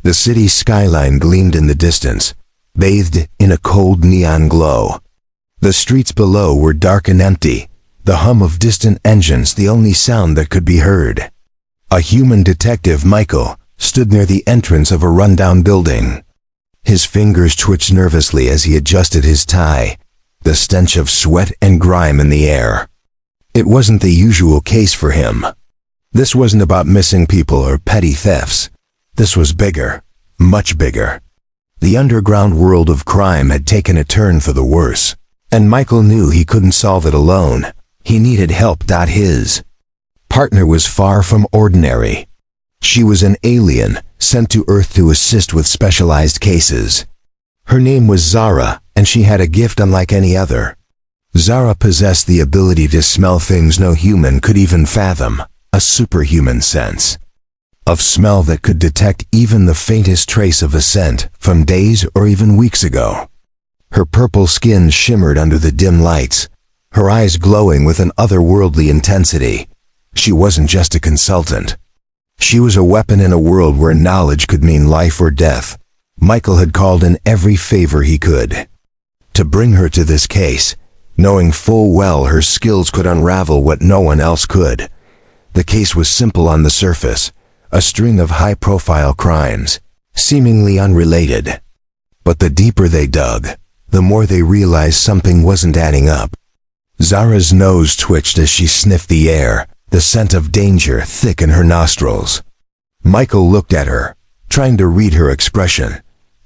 The city's skyline gleamed in the distance, bathed in a cold neon glow. The streets below were dark and empty, the hum of distant engines the only sound that could be heard. A human detective, Michael, stood near the entrance of a rundown building. His fingers twitched nervously as he adjusted his tie, the stench of sweat and grime in the air. It wasn't the usual case for him. This wasn't about missing people or petty thefts. This was bigger, much bigger. The underground world of crime had taken a turn for the worse, and Michael knew he couldn't solve it alone. He needed help. His partner was far from ordinary. She was an alien, sent to Earth to assist with specialized cases. Her name was Zara, and she had a gift unlike any other. Zara possessed the ability to smell things no human could even fathom, a superhuman sense of smell that could detect even the faintest trace of a scent from days or even weeks ago. Her purple skin shimmered under the dim lights, her eyes glowing with an otherworldly intensity. She wasn't just a consultant. She was a weapon in a world where knowledge could mean life or death. Michael had called in every favor he could to bring her to this case, knowing full well her skills could unravel what no one else could. The case was simple on the surface, a string of high-profile crimes, seemingly unrelated. But the deeper they dug, the more they realized something wasn't adding up. Zara's nose twitched as she sniffed the air, the scent of danger thick in her nostrils. Michael looked at her, trying to read her expression.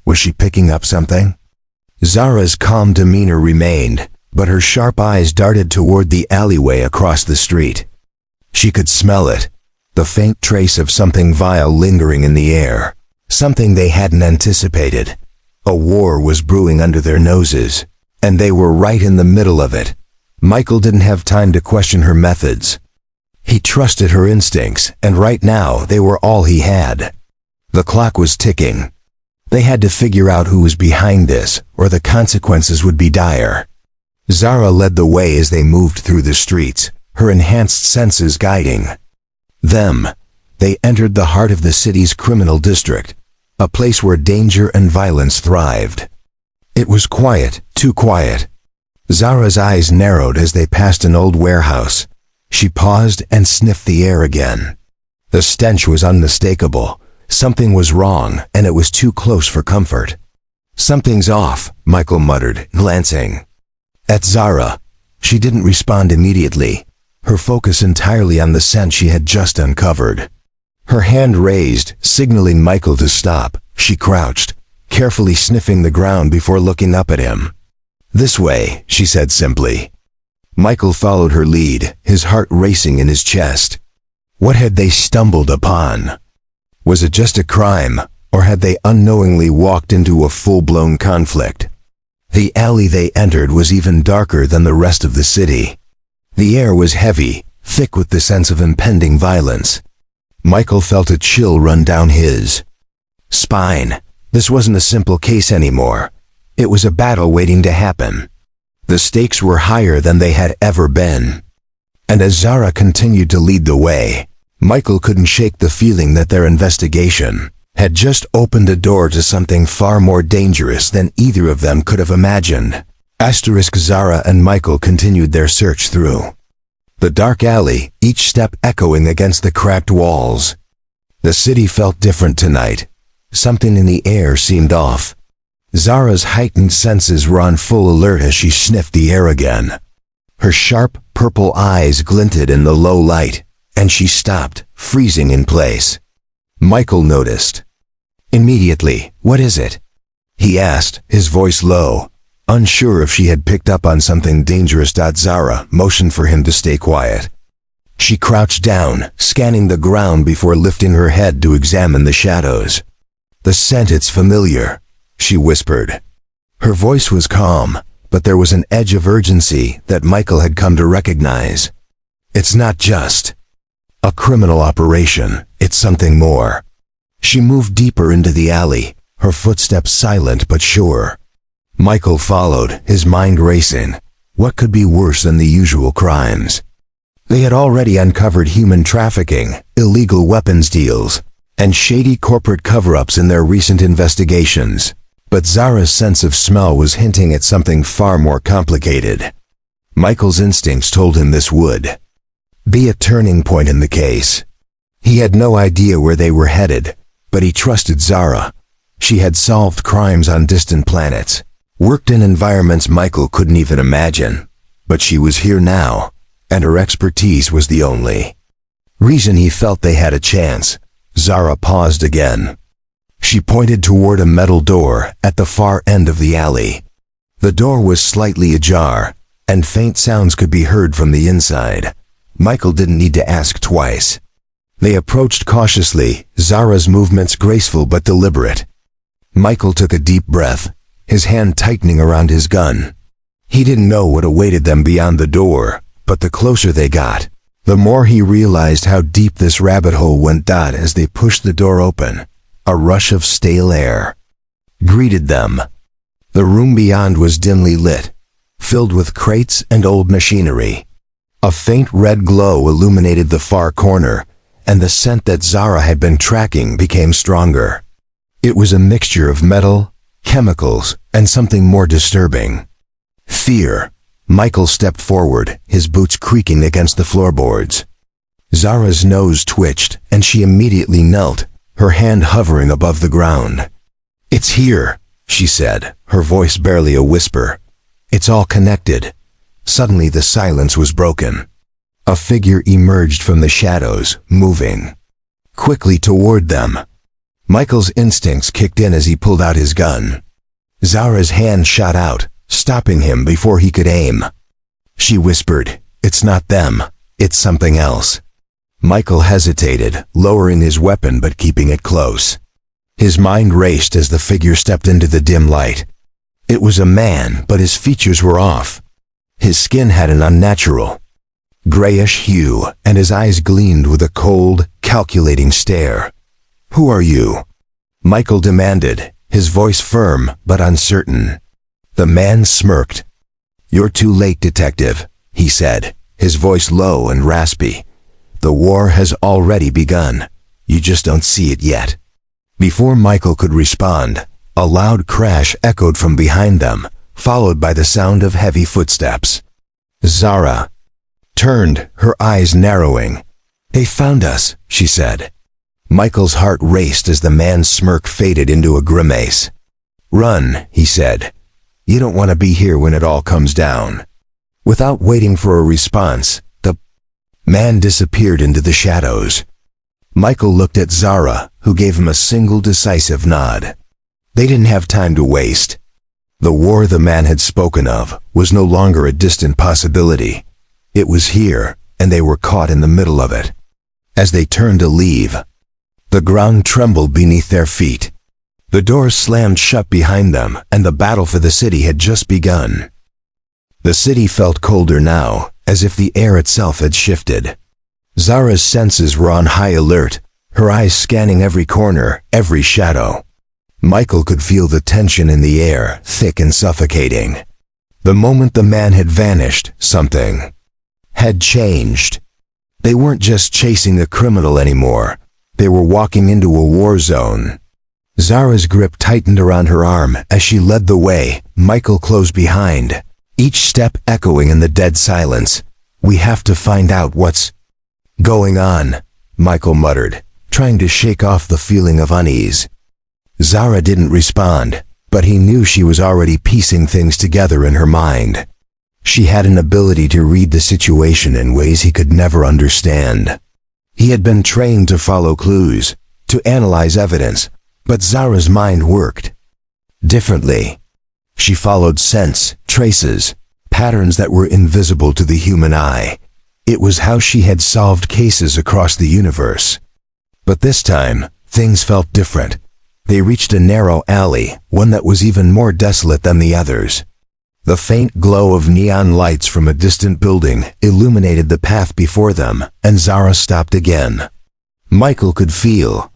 Was she picking up something? Zara's calm demeanor remained, but her sharp eyes darted toward the alleyway across the street. She could smell it, the faint trace of something vile lingering in the air, something they hadn't anticipated. A war was brewing under their noses, and they were right in the middle of it. Michael didn't have time to question her methods. He trusted her instincts, and right now they were all he had. The clock was ticking. They had to figure out who was behind this, or the consequences would be dire. Zara led the way as they moved through the streets, her enhanced senses guiding them. They entered the heart of the city's criminal district, a place where danger and violence thrived. It was quiet, too quiet. Zara's eyes narrowed as they passed an old warehouse. She paused and sniffed the air again. The stench was unmistakable. Something was wrong, and it was too close for comfort. "Something's off," Michael muttered, glancing at Zara. She didn't respond immediately, her focus entirely on the scent she had just uncovered. Her hand raised, signaling Michael to stop. She crouched, carefully sniffing the ground before looking up at him. "This way," she said simply. Michael followed her lead, his heart racing in his chest. What had they stumbled upon? Was it just a crime, or had they unknowingly walked into a full-blown conflict? The alley they entered was even darker than the rest of the city. The air was heavy, thick with the sense of impending violence. Michael felt a chill run down his spine. This wasn't a simple case anymore. It was a battle waiting to happen. The stakes were higher than they had ever been. And as Zara continued to lead the way, Michael couldn't shake the feeling that their investigation had just opened a door to something far more dangerous than either of them could have imagined. Zara and Michael continued their search through the dark alley, each step echoing against the cracked walls. The city felt different tonight. Something in the air seemed off. Zara's heightened senses were on full alert as she sniffed the air again. Her sharp, purple eyes glinted in the low light, and she stopped, freezing in place. Michael noticed immediately. "What is it?" he asked, his voice low, unsure if she had picked up on something dangerous. Zara motioned for him to stay quiet. She crouched down, scanning the ground before lifting her head to examine the shadows. "The scent, it's familiar," she whispered. Her voice was calm, but there was an edge of urgency that Michael had come to recognize. "It's not just a criminal operation, it's something more." She moved deeper into the alley, her footsteps silent but sure. Michael followed, his mind racing. What could be worse than the usual crimes? They had already uncovered human trafficking, illegal weapons deals, and shady corporate cover-ups in their recent investigations. But Zara's sense of smell was hinting at something far more complicated. Michael's instincts told him this would be a turning point in the case. He had no idea where they were headed, but he trusted Zara. She had solved crimes on distant planets, worked in environments Michael couldn't even imagine. But she was here now, and her expertise was the only reason he felt they had a chance. Zara paused again. She pointed toward a metal door at the far end of the alley. The door was slightly ajar, and faint sounds could be heard from the inside. Michael didn't need to ask twice. They approached cautiously, Zara's movements graceful but deliberate. Michael took a deep breath, his hand tightening around his gun. He didn't know what awaited them beyond the door, but the closer they got, the more he realized how deep this rabbit hole went. As they pushed the door open, a rush of stale air greeted them. The room beyond was dimly lit, filled with crates and old machinery. A faint red glow illuminated the far corner, and the scent that Zara had been tracking became stronger. It was a mixture of metal, chemicals, and something more disturbing. Fear. Michael stepped forward, his boots creaking against the floorboards. Zara's nose twitched, and she immediately knelt, her hand hovering above the ground. "It's here," she said, her voice barely a whisper. "It's all connected." Suddenly the silence was broken. A figure emerged from the shadows, moving quickly toward them. Michael's instincts kicked in as he pulled out his gun. Zara's hand shot out, stopping him before he could aim. She whispered, "It's not them, it's something else." Michael hesitated, lowering his weapon but keeping it close. His mind raced as the figure stepped into the dim light. It was a man, but his features were off. His skin had an unnatural grayish hue, and his eyes gleamed with a cold, calculating stare. "Who are you?" Michael demanded, his voice firm but uncertain. The man smirked. "You're too late, detective," he said, his voice low and raspy. "The war has already begun. You just don't see it yet." Before Michael could respond, a loud crash echoed from behind them, followed by the sound of heavy footsteps. Zara turned, her eyes narrowing. "They found us," she said. Michael's heart raced as the man's smirk faded into a grimace. "Run," he said. "You don't want to be here when it all comes down." Without waiting for a response, the man disappeared into the shadows. Michael looked at Zara, who gave him a single decisive nod. They didn't have time to waste. The war the man had spoken of was no longer a distant possibility. It was here, and they were caught in the middle of it. As they turned to leave, the ground trembled beneath their feet. The doors slammed shut behind them, and the battle for the city had just begun. The city felt colder now, as if the air itself had shifted. Zara's senses were on high alert, her eyes scanning every corner, every shadow. Michael could feel the tension in the air, thick and suffocating. The moment the man had vanished, something had changed. They weren't just chasing a criminal anymore. They were walking into a war zone. Zara's grip tightened around her arm as she led the way, Michael close behind, each step echoing in the dead silence. "We have to find out what's going on," Michael muttered, trying to shake off the feeling of unease. Zara didn't respond, but he knew she was already piecing things together in her mind. She had an ability to read the situation in ways he could never understand. He had been trained to follow clues, to analyze evidence, but Zara's mind worked differently. She followed scents, traces, patterns that were invisible to the human eye. It was how she had solved cases across the universe. But this time, things felt different. They reached a narrow alley, one that was even more desolate than the others. The faint glow of neon lights from a distant building illuminated the path before them, and Zara stopped again. Michael could feel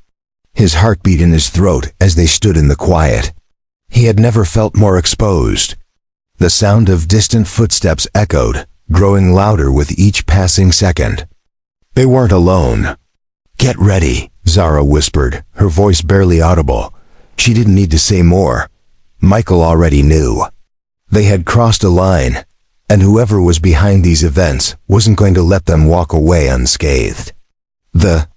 his heartbeat in his throat as they stood in the quiet. He had never felt more exposed. The sound of distant footsteps echoed, growing louder with each passing second. They weren't alone. "Get ready," Zara whispered, her voice barely audible. She didn't need to say more. Michael already knew. They had crossed a line, and whoever was behind these events wasn't going to let them walk away unscathed. The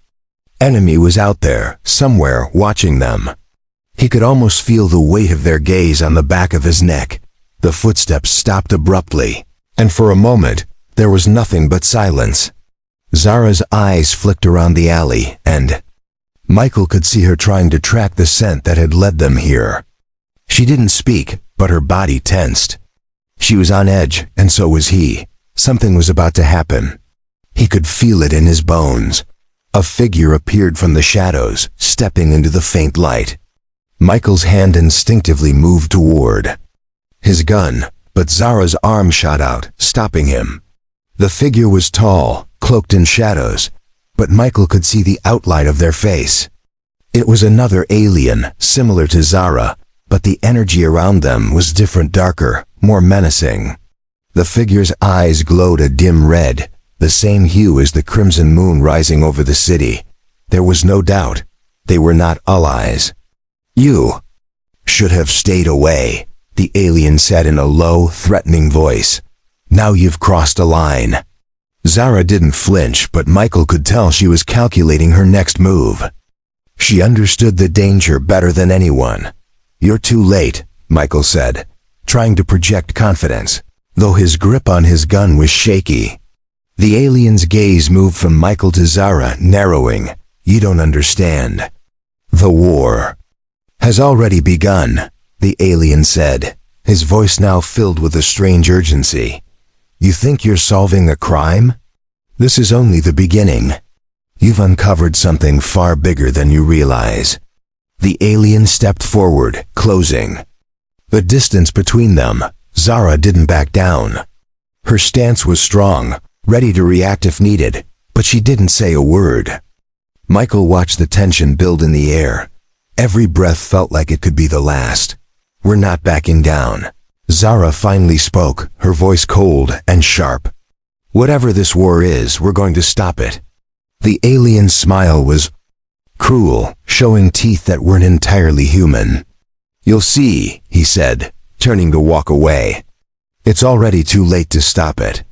enemy was out there, somewhere, watching them. He could almost feel the weight of their gaze on the back of his neck. The footsteps stopped abruptly, and for a moment, there was nothing but silence. Zara's eyes flicked around the alley, and Michael could see her trying to track the scent that had led them here. She didn't speak, but her body tensed. She was on edge, and so was he. Something was about to happen. He could feel it in his bones. A figure appeared from the shadows, stepping into the faint light. Michael's hand instinctively moved toward his gun, but Zara's arm shot out, stopping him. The figure was tall, cloaked in shadows, but Michael could see the outline of their face. It was another alien, similar to Zara, but the energy around them was different, darker, more menacing. The figure's eyes glowed a dim red, the same hue as the crimson moon rising over the city. There was no doubt. They were not allies. "You should have stayed away," the alien said in a low, threatening voice. "Now you've crossed a line." Zara didn't flinch, but Michael could tell she was calculating her next move. She understood the danger better than anyone. "You're too late," Michael said, trying to project confidence, though his grip on his gun was shaky. The alien's gaze moved from Michael to Zara, narrowing. "You don't understand. The war has already begun," the alien said, his voice now filled with a strange urgency. "You think you're solving a crime? This is only the beginning. You've uncovered something far bigger than you realize." The alien stepped forward, closing the distance between them. Zara didn't back down. Her stance was strong, ready to react if needed, but she didn't say a word. Michael watched the tension build in the air. Every breath felt like it could be the last. "We're not backing down." Zara finally spoke, her voice cold and sharp. "Whatever this war is, we're going to stop it." The alien's smile was cruel, showing teeth that weren't entirely human. "You'll see," he said, turning to walk away. "It's already too late to stop it."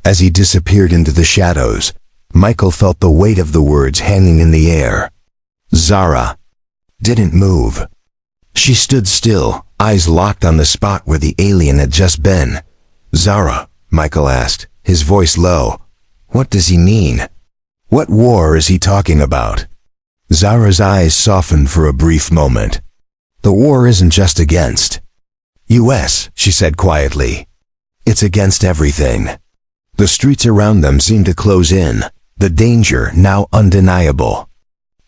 As he disappeared into the shadows, Michael felt the weight of the words hanging in the air. Zara didn't move. She stood still, eyes locked on the spot where the alien had just been. "Zara," Michael asked, his voice low. "What does he mean? What war is he talking about?" Zara's eyes softened for a brief moment. "The war isn't just against US," she said quietly. "It's against everything." The streets around them seemed to close in, the danger now undeniable.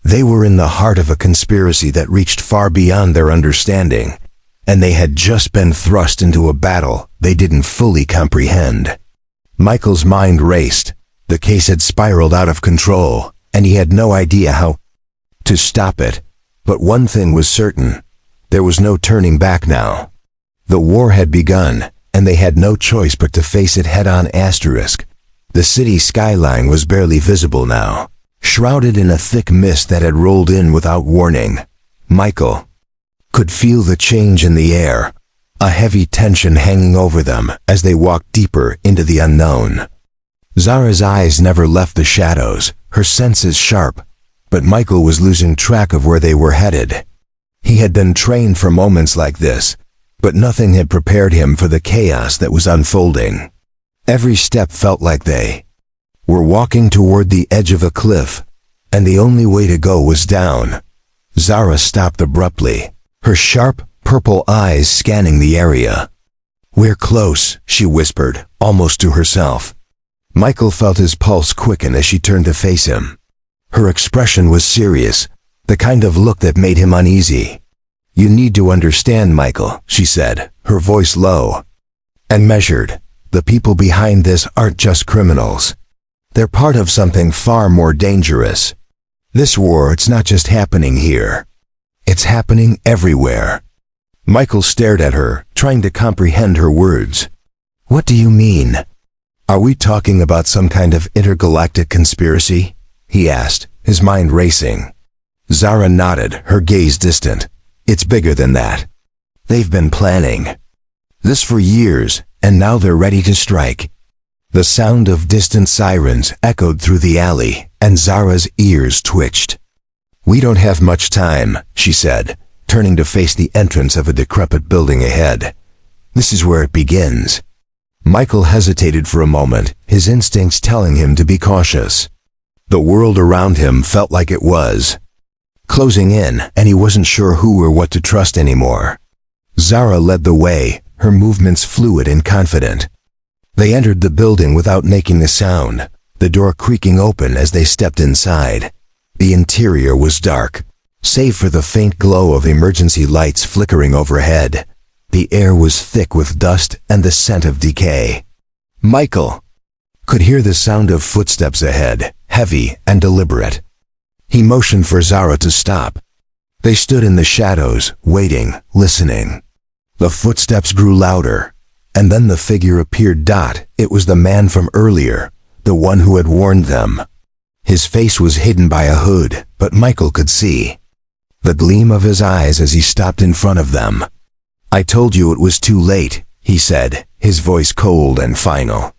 They were in the heart of a conspiracy that reached far beyond their understanding, and they had just been thrust into a battle they didn't fully comprehend. Michael's mind raced. The case had spiraled out of control, and he had no idea how to stop it. But one thing was certain. There was no turning back now. The war had begun, and they had no choice but to face it head-on. The city skyline was barely visible now, shrouded in a thick mist that had rolled in without warning. Michael could feel the change in the air, a heavy tension hanging over them as they walked deeper into the unknown. Zara's eyes never left the shadows, her senses sharp, but Michael was losing track of where they were headed. He had been trained for moments like this, but nothing had prepared him for the chaos that was unfolding. Every step felt like they were walking toward the edge of a cliff, and the only way to go was down. Zara stopped abruptly, her sharp, purple eyes scanning the area. "We're close," she whispered, almost to herself. Michael felt his pulse quicken as she turned to face him. Her expression was serious, the kind of look that made him uneasy. "You need to understand, Michael," she said, her voice low and measured. "The people behind this aren't just criminals. They're part of something far more dangerous. This war, it's not just happening here. It's happening everywhere." Michael stared at her, trying to comprehend her words. "What do you mean? Are we talking about some kind of intergalactic conspiracy?" he asked, his mind racing. Zara nodded, her gaze distant. It's bigger than that. They've been planning this for years, and now they're ready to strike. The sound of distant sirens echoed through the alley, and Zara's ears twitched. We don't have much time, she said, turning to face the entrance of a decrepit building ahead. This is where it begins. Michael hesitated for a moment, his instincts telling him to be cautious. The world around him felt like it was closing in, and he wasn't sure who or what to trust anymore. Zara led the way, her movements fluid and confident. They entered the building without making a sound, the door creaking open as they stepped inside. The interior was dark, save for the faint glow of emergency lights flickering overhead. The air was thick with dust and the scent of decay. Michael could hear the sound of footsteps ahead, heavy and deliberate. He motioned for Zara to stop. They stood in the shadows, waiting, listening. The footsteps grew louder, and then the figure appeared. It was the man from earlier, the one who had warned them. His face was hidden by a hood, but Michael could see the gleam of his eyes as he stopped in front of them. I told you it was too late, he said, his voice cold and final.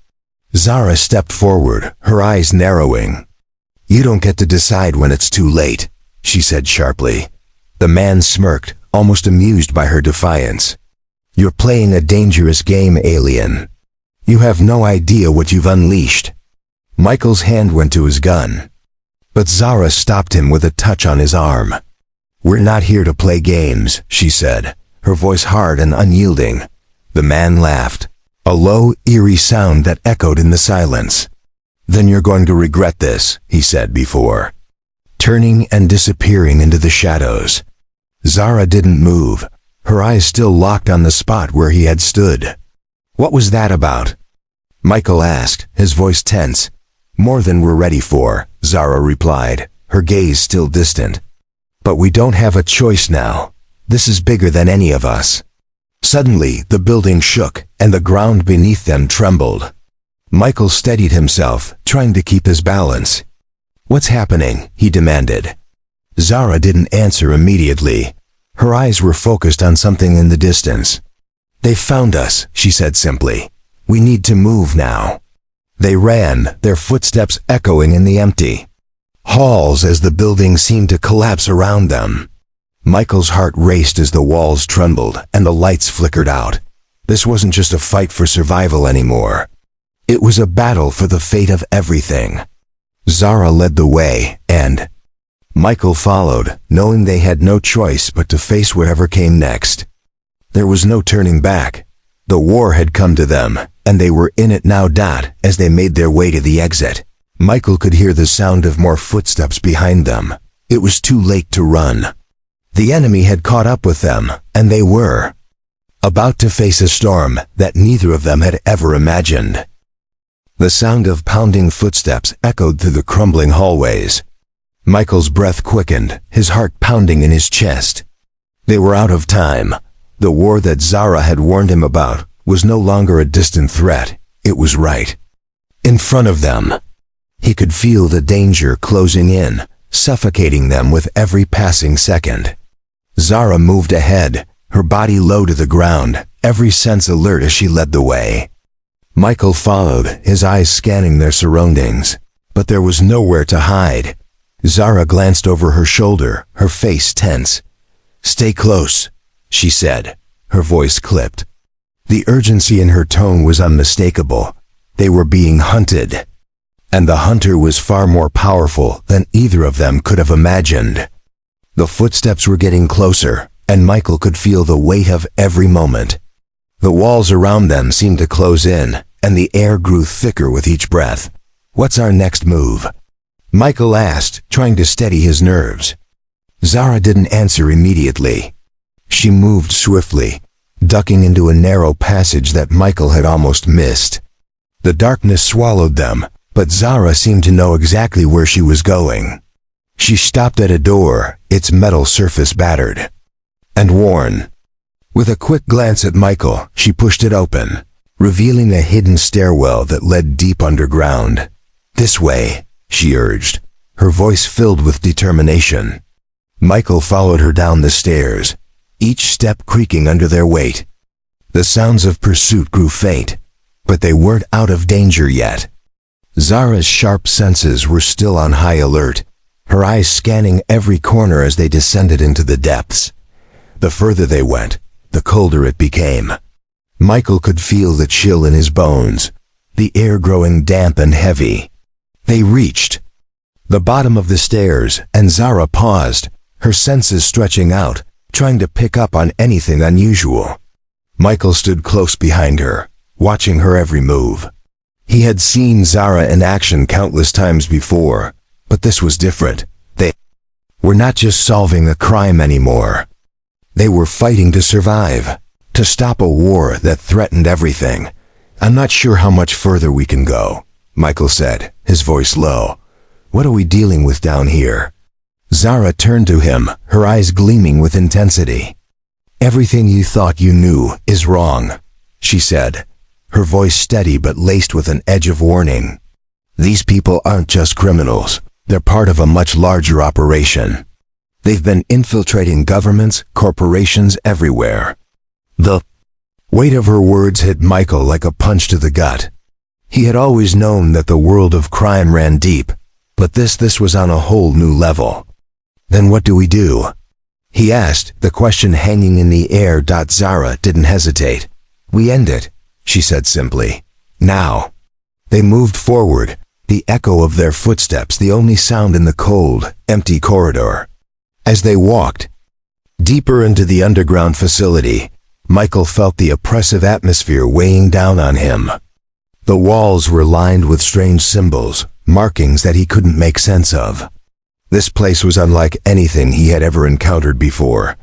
Zara stepped forward, her eyes narrowing. You don't get to decide when it's too late, she said sharply. The man smirked, almost amused by her defiance. You're playing a dangerous game, alien. You have no idea what you've unleashed. Michael's hand went to his gun, but Zara stopped him with a touch on his arm. We're not here to play games, she said, her voice hard and unyielding. The man laughed, a low, eerie sound that echoed in the silence. Then you're going to regret this, he said before, turning and disappearing into the shadows. Zara didn't move, her eyes still locked on the spot where he had stood. What was that about? Michael asked, his voice tense. More than we're ready for, Zara replied, her gaze still distant. But we don't have a choice now. This is bigger than any of us. Suddenly, the building shook, and the ground beneath them trembled. Michael steadied himself, trying to keep his balance. What's happening? He demanded. Zara didn't answer immediately. Her eyes were focused on something in the distance. They found us, she said simply. We need to move now. They ran, their footsteps echoing in the empty halls as the building seemed to collapse around them. Michael's heart raced as the walls trembled and the lights flickered out. This wasn't just a fight for survival anymore. It was a battle for the fate of everything. Zara led the way, and Michael followed, knowing they had no choice but to face whatever came next. There was no turning back. The war had come to them, and they were in it now. As they made their way to the exit, Michael could hear the sound of more footsteps behind them. It was too late to run. The enemy had caught up with them, and they were about to face a storm that neither of them had ever imagined. The sound of pounding footsteps echoed through the crumbling hallways. Michael's breath quickened, his heart pounding in his chest. They were out of time. The war that Zara had warned him about was no longer a distant threat. It was right in front of them. He could feel the danger closing in, suffocating them with every passing second. Zara moved ahead, her body low to the ground, every sense alert as she led the way. Michael followed, his eyes scanning their surroundings, but there was nowhere to hide. Zara glanced over her shoulder, her face tense. Stay close, she said, her voice clipped. The urgency in her tone was unmistakable. They were being hunted, and the hunter was far more powerful than either of them could have imagined. The footsteps were getting closer, and Michael could feel the weight of every moment. The walls around them seemed to close in, and the air grew thicker with each breath. What's our next move? Michael asked, trying to steady his nerves. Zara didn't answer immediately. She moved swiftly, ducking into a narrow passage that Michael had almost missed. The darkness swallowed them, but Zara seemed to know exactly where she was going. She stopped at a door, its metal surface battered and worn. With a quick glance at Michael, she pushed it open, revealing a hidden stairwell that led deep underground. This way, she urged, her voice filled with determination. Michael followed her down the stairs, each step creaking under their weight. The sounds of pursuit grew faint, but they weren't out of danger yet. Zara's sharp senses were still on high alert, her eyes scanning every corner as they descended into the depths. The further they went, the colder it became. Michael could feel the chill in his bones, the air growing damp and heavy. They reached the bottom of the stairs, and Zara paused, her senses stretching out, trying to pick up on anything unusual. Michael stood close behind her, watching her every move. He had seen Zara in action countless times before, but this was different. They were not just solving a crime anymore. They were fighting to survive, to stop a war that threatened everything. "I'm not sure how much further we can go," Michael said, his voice low. "What are we dealing with down here?" Zara turned to him, her eyes gleaming with intensity. "Everything you thought you knew is wrong," she said, her voice steady but laced with an edge of warning. "These people aren't just criminals. They're part of a much larger operation. They've been infiltrating governments, corporations everywhere." The weight of her words hit Michael like a punch to the gut. He had always known that the world of crime ran deep, but this was on a whole new level. "Then what do we do?" he asked, the question hanging in the air. Zara didn't hesitate. "We end it," she said simply. "Now." They moved forward, the echo of their footsteps the only sound in the cold, empty corridor. As they walked deeper into the underground facility, Michael felt the oppressive atmosphere weighing down on him. The walls were lined with strange symbols, markings that he couldn't make sense of. This place was unlike anything he had ever encountered before.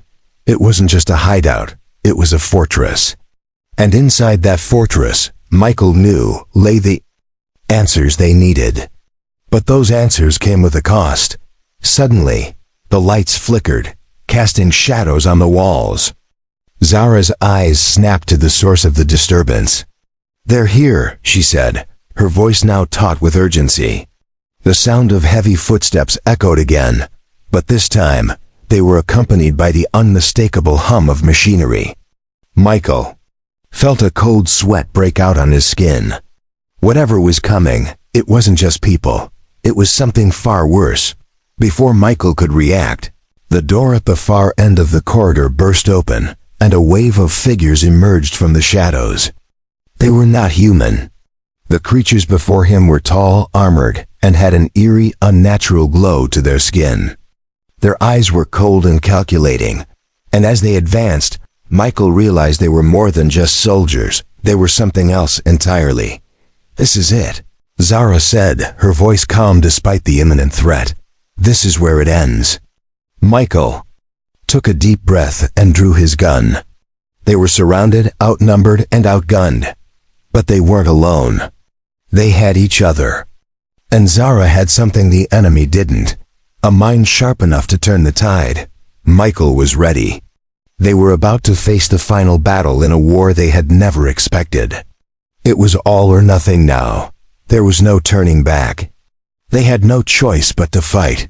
It wasn't just a hideout, it was a fortress. And inside that fortress, Michael knew, lay the answers they needed. But those answers came with a cost. Suddenly, the lights flickered, casting shadows on the walls. Zara's eyes snapped to the source of the disturbance. "They're here," she said, her voice now taut with urgency. The sound of heavy footsteps echoed again, but this time, they were accompanied by the unmistakable hum of machinery. Michael felt a cold sweat break out on his skin. Whatever was coming, it wasn't just people. It was something far worse. Before Michael could react, the door at the far end of the corridor burst open, and a wave of figures emerged from the shadows. They were not human. The creatures before him were tall, armored, and had an eerie, unnatural glow to their skin. Their eyes were cold and calculating, and as they advanced, Michael realized they were more than just soldiers. They were something else entirely. "This is it," Zara said, her voice calm despite the imminent threat. "This is where it ends." Michael took a deep breath and drew his gun. They were surrounded, outnumbered, and outgunned. But they weren't alone. They had each other. And Zara had something the enemy didn't. A mind sharp enough to turn the tide. Michael was ready. They were about to face the final battle in a war they had never expected. It was all or nothing now. There was no turning back. They had no choice but to fight.